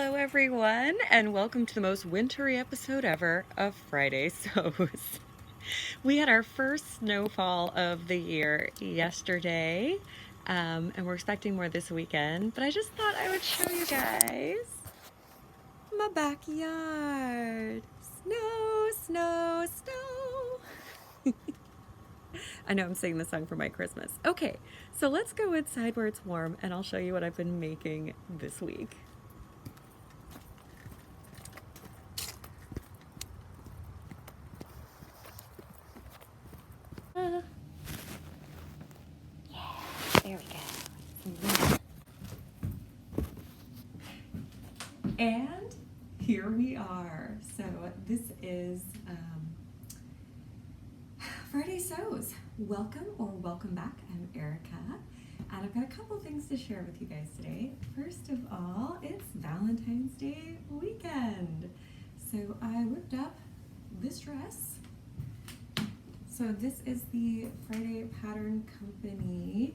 Hello everyone, and welcome to the most wintry episode ever of Friday Sews. We had our first snowfall of the year yesterday, and we're expecting more this weekend, but I just thought I would show you guys my backyard. Snow, snow, snow. I know I'm singing the song for my Christmas. Okay, so let's go inside where it's warm, and I'll show you what I've been making this week. There we go. And here we are. So this is Friday Sews. Welcome or welcome back. I'm Erica, and I've got a couple things to share with you guys today. First of all, it's Valentine's Day weekend. So I whipped up this dress. So this is the Friday Pattern Company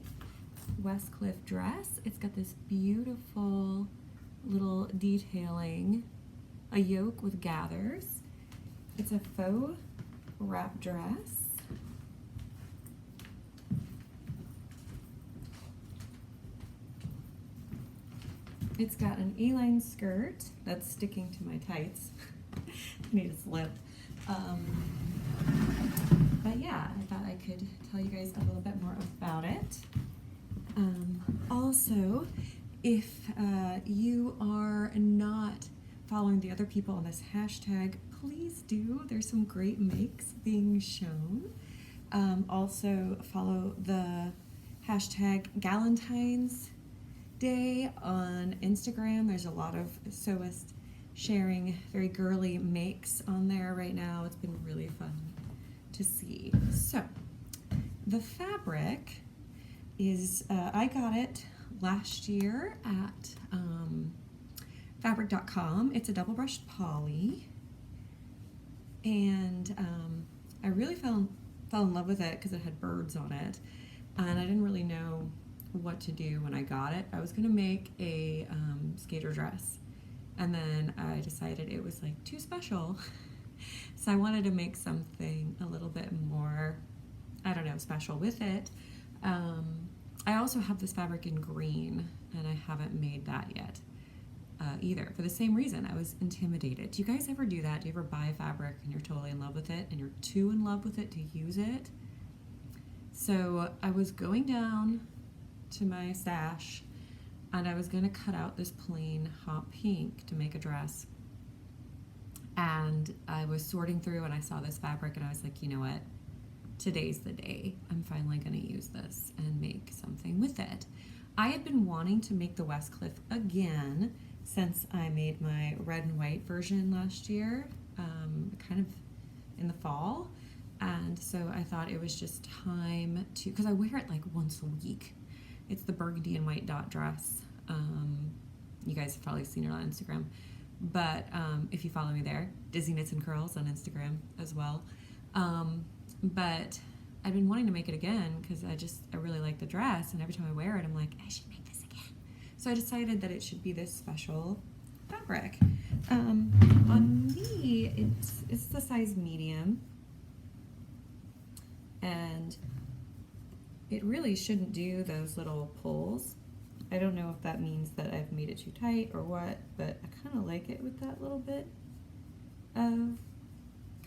Westcliff dress. It's got this beautiful little detailing, a yoke with gathers. It's a faux wrap dress. It's got an A-line skirt that's sticking to my tights. I need a slip. But yeah, I thought I could tell you guys a little bit more about it. Also, if you are not following the other people on this hashtag, please do. There's some great makes being shown. Also, follow the hashtag Galentine's Day on Instagram. There's a lot of sewists sharing very girly makes on there right now. It's been really fun to see. So, the fabric is, I got it last year at fabric.com. It's a double brushed poly, and I really fell in love with it because it had birds on it, and I didn't really know what to do when I got it. I was going to make a skater dress, and then I decided it was like too special, so I wanted to make something a little bit more, I don't know, special with it. I also have this fabric in green, and I haven't made that yet either, for the same reason. I was intimidated. Do you guys ever do that? Do you ever buy fabric and you're totally in love with it, and you're too in love with it to use it? So I was going down to my stash, and I was going to cut out this plain hot pink to make a dress. And I was sorting through, and I saw this fabric, and I was like, you know what? Today's the day. I'm finally going to use this and make something with it. I had been wanting to make the Westcliff again since I made my red and white version last year, kind of in the fall. And so I thought it was just time to, because I wear it like once a week. It's the burgundy and white dot dress. You guys have probably seen it on Instagram. But if you follow me there, Dizzyknitsandcurls on Instagram as well. But I've been wanting to make it again because I really like the dress, and every time I wear it, I'm like, I should make this again. So I decided that it should be this special fabric. On me, it's the size medium, and it really shouldn't do those little pulls. I don't know if that means that I've made it too tight or what, but I kind of like it with that little bit of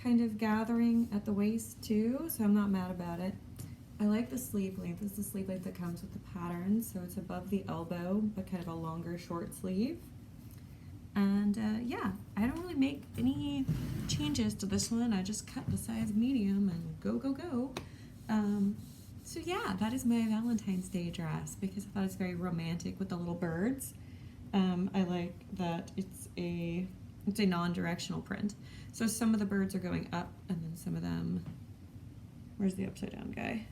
kind of gathering at the waist too, so I'm not mad about it. I like the sleeve length. This is the sleeve length that comes with the pattern, so it's above the elbow, but kind of a longer short sleeve. And yeah, I don't really make any changes to this one. I just cut the size medium and go, go, go. So yeah, that is my Valentine's Day dress because I thought it's very romantic with the little birds. I like that it's a non-directional print. So some of the birds are going up, and then some of them, where's the upside down guy?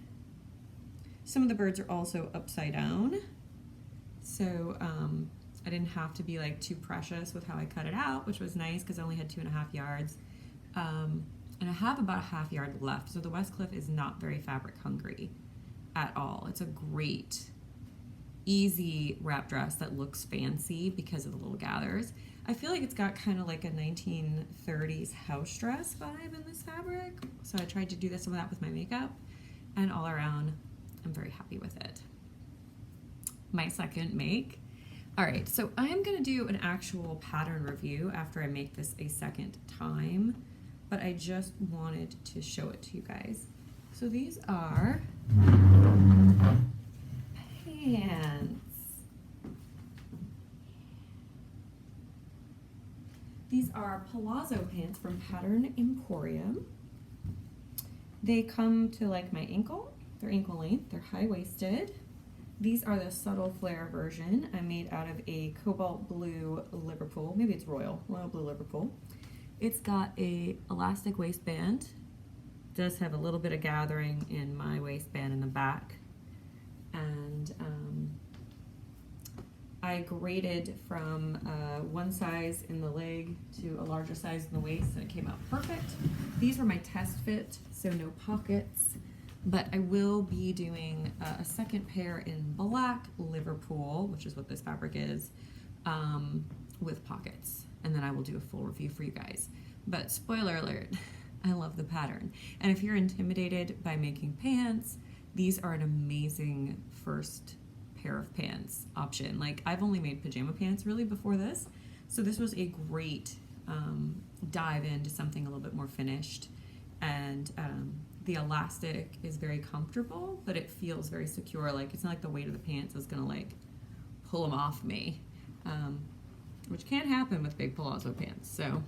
Some of the birds are also upside down. So I didn't have to be like too precious with how I cut it out, which was nice because I only had 2.5 yards. And I have about a half yard left. So the Westcliff is not very fabric hungry at all. It's a great easy wrap dress that looks fancy because of the little gathers. I feel like it's got kind of like a 1930s house dress vibe in this fabric, so I tried to do some of that with my makeup, and all around I'm very happy with it. My second make. All right, so I'm gonna do an actual pattern review after I make this a second time, but I just wanted to show it to you guys. So these are pants. These are palazzo pants from Pattern Emporium. They come to like my ankle. They're ankle length, they're high-waisted. These are the subtle flare version. I made out of a cobalt blue Liverpool, maybe it's royal blue Liverpool. It's got a elastic waistband. Does have a little bit of gathering in my waistband in the back. And I graded from one size in the leg to a larger size in the waist, and it came out perfect. These were my test fit, so no pockets. But I will be doing a second pair in black Liverpool, which is what this fabric is, with pockets. And then I will do a full review for you guys. But spoiler alert, I love the pattern. And if you're intimidated by making pants, these are an amazing first pair of pants option. Like, I've only made pajama pants really before this, so this was a great dive into something a little bit more finished. And the elastic is very comfortable, but it feels very secure. Like, it's not like the weight of the pants is gonna like pull them off me, which can happen with big palazzo pants. So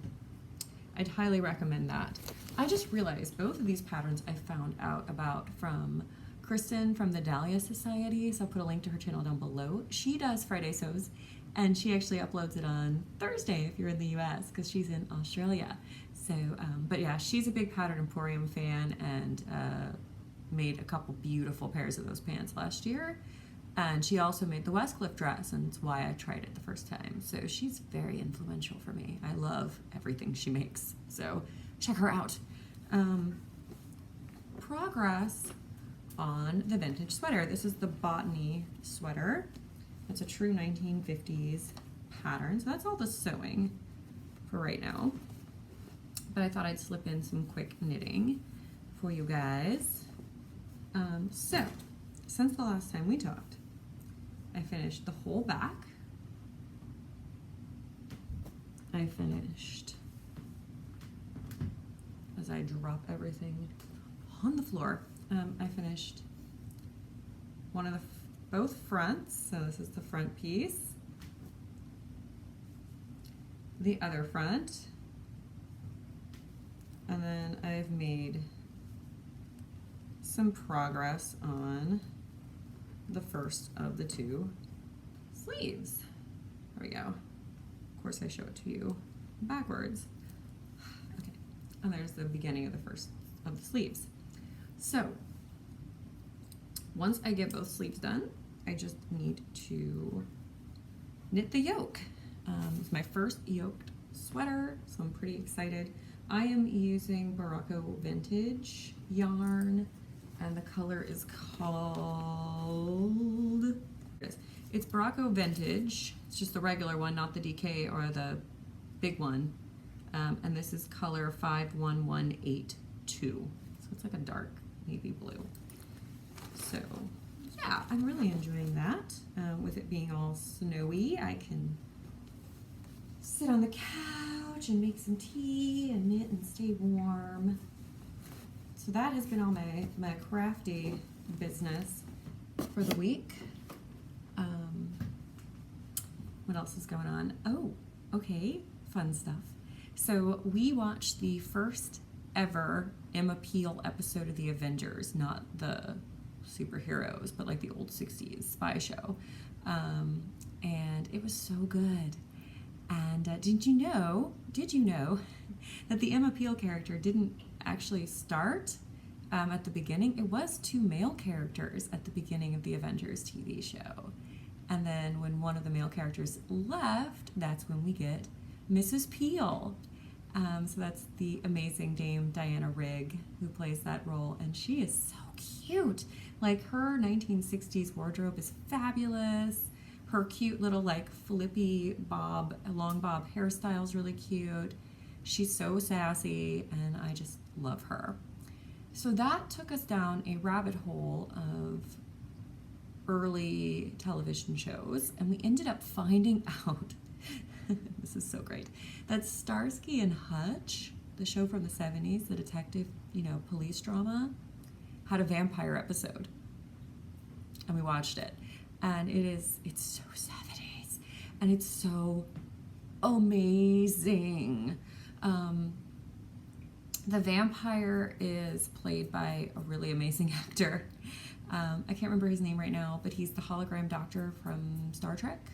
I'd highly recommend that. I just realized both of these patterns I found out about from Kristen from the Dahlia Society, so I'll put a link to her channel down below. She does Friday sews, and she actually uploads it on Thursday if you're in the US, because she's in Australia. So, but yeah, she's a big Pattern Emporium fan, and made a couple beautiful pairs of those pants last year. And she also made the Westcliff dress, and it's why I tried it the first time. So she's very influential for me. I love everything she makes, so check her out. Progress on the vintage sweater. This is the Botany sweater. It's a true 1950s pattern. So that's all the sewing for right now. But I thought I'd slip in some quick knitting for you guys. So, since the last time we talked, I finished the whole back. I finished, as I drop everything on the floor, I finished one of both fronts. So this is the front piece, the other front, and then I've made some progress on the first of the two sleeves. There we go. Of course I show it to you backwards. Okay, and there's the beginning of the first of the sleeves. So once I get both sleeves done, I just need to knit the yoke. It's my first yoked sweater, so I'm pretty excited. I am using Barocco Vintage yarn, and the color is called, it's Barocco Vintage. It's just the regular one, not the DK or the big one. And this is color 51182. So it's like a dark navy blue. So yeah, I'm really enjoying that. With it being all snowy, I can sit on the couch and make some tea and knit and stay warm. So that has been all my crafty business for the week. What else is going on? Oh, okay, fun stuff. So we watched the first ever Emma Peel episode of The Avengers, not the superheroes, but like the old 60s spy show. And it was so good. And did you know that the Emma Peel character didn't actually start at the beginning? It was two male characters at the beginning of the Avengers TV show. And then when one of the male characters left, that's when we get Mrs. Peel. So that's the amazing Dame Diana Rigg who plays that role, and she is so cute. Like, her 1960s wardrobe is fabulous. Her cute little, like, flippy bob, long bob hairstyle is really cute. She's so sassy, and I just love her. So that took us down a rabbit hole of early television shows, and we ended up finding out, this is so great, that Starsky and Hutch, the show from the 70s, the detective, police drama, had a vampire episode. And we watched it. And it's so 70s. And it's so amazing. The vampire is played by a really amazing actor. I can't remember his name right now, but he's the hologram doctor from Star Trek.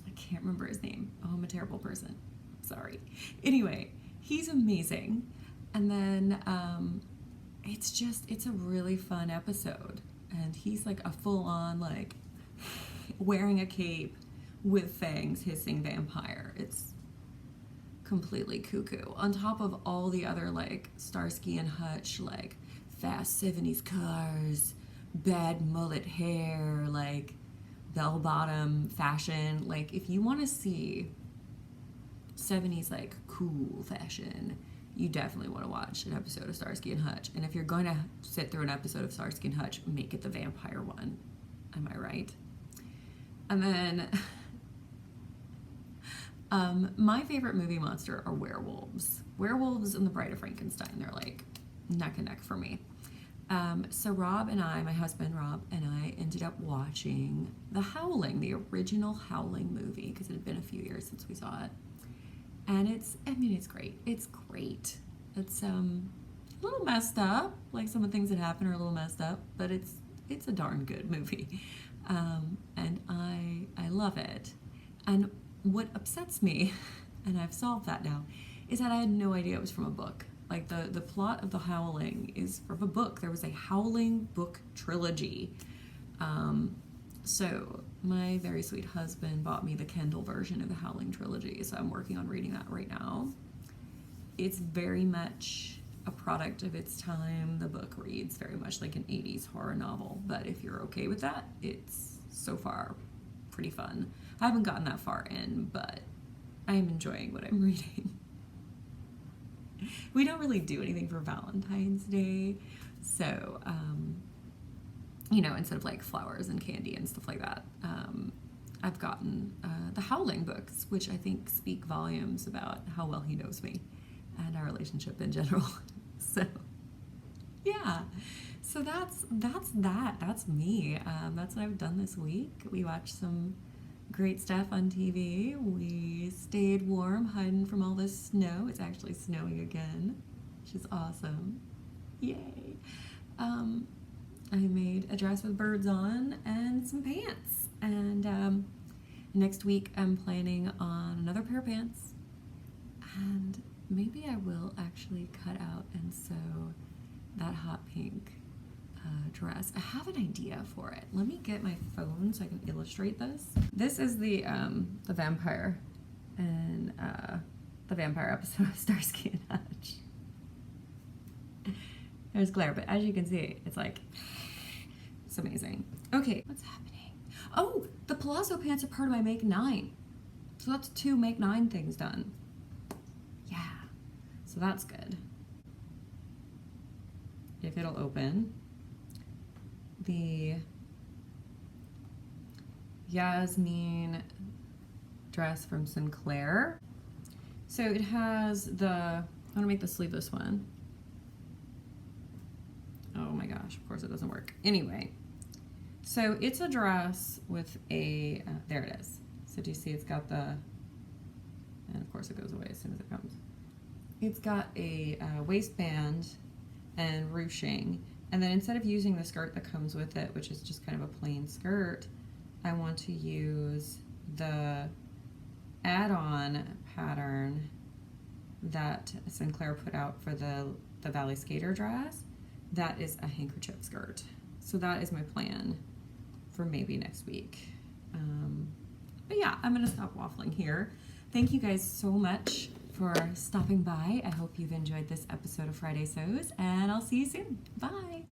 I can't remember his name. Oh, I'm a terrible person. Sorry. Anyway, he's amazing. And then it's a really fun episode. And he's like a full-on, like, wearing a cape with fangs, hissing vampire. It's completely cuckoo. On top of all the other, like, Starsky and Hutch, like, fast 70s cars, bad mullet hair, like, bell-bottom fashion. Like, if you want to see 70s, like, cool fashion, you definitely want to watch an episode of Starsky and Hutch. And if you're going to sit through an episode of Starsky and Hutch, make it the vampire one. Am I right? And then my favorite movie monster are werewolves. Werewolves and the Bride of Frankenstein. They're like neck and neck for me. So Rob and I, my husband Rob and I, ended up watching The Howling, the original Howling movie, because it had been a few years since we saw it. And it's great. It's great. It's a little messed up. Like, some of the things that happen are a little messed up, but it's a darn good movie. And I love it. And what upsets me, and I've solved that now, is that I had no idea it was from a book. Like, the plot of The Howling is from a book. There was a Howling book trilogy. So my very sweet husband bought me the Kindle version of the Howling trilogy, so I'm working on reading that right now. It's very much a product of its time. The book reads very much like an 80s horror novel, but if you're okay with that, it's so far pretty fun. I haven't gotten that far in, but I am enjoying what I'm reading. We don't really do anything for Valentine's Day, so instead of like flowers and candy and stuff like that, I've gotten the Howling books, which I think speak volumes about how well he knows me and our relationship in general. So yeah, so that's me. That's what I've done this week. We watched some great stuff on TV. We stayed warm, hiding from all this snow. It's actually snowing again, which is awesome. Yay. I made a dress with birds on and some pants. And next week I'm planning on another pair of pants. And maybe I will actually cut out and sew that hot pink dress. I have an idea for it. Let me get my phone so I can illustrate this. This is the vampire and the vampire episode of Starsky and Hutch. There's glare, but as you can see, it's like, it's amazing. Okay, what's happening? Oh, the palazzo pants are part of my Make 9. So that's 2 Make 9 things done. Yeah, so that's good. If it'll open. The Yasmin dress from Sinclair. So it has I want to make the sleeveless one. Oh my gosh, of course it doesn't work. Anyway, so it's a dress with a, there it is. So do you see it's got and of course it goes away as soon as it comes. It's got a waistband and ruching. And then instead of using the skirt that comes with it, which is just kind of a plain skirt, I want to use the add-on pattern that Sinclair put out for the Valley Skater dress. That is a handkerchief skirt. So that is my plan for maybe next week. But yeah, I'm gonna stop waffling here. Thank you guys so much for stopping by. I hope you've enjoyed this episode of Friday Sews, and I'll see you soon. Bye!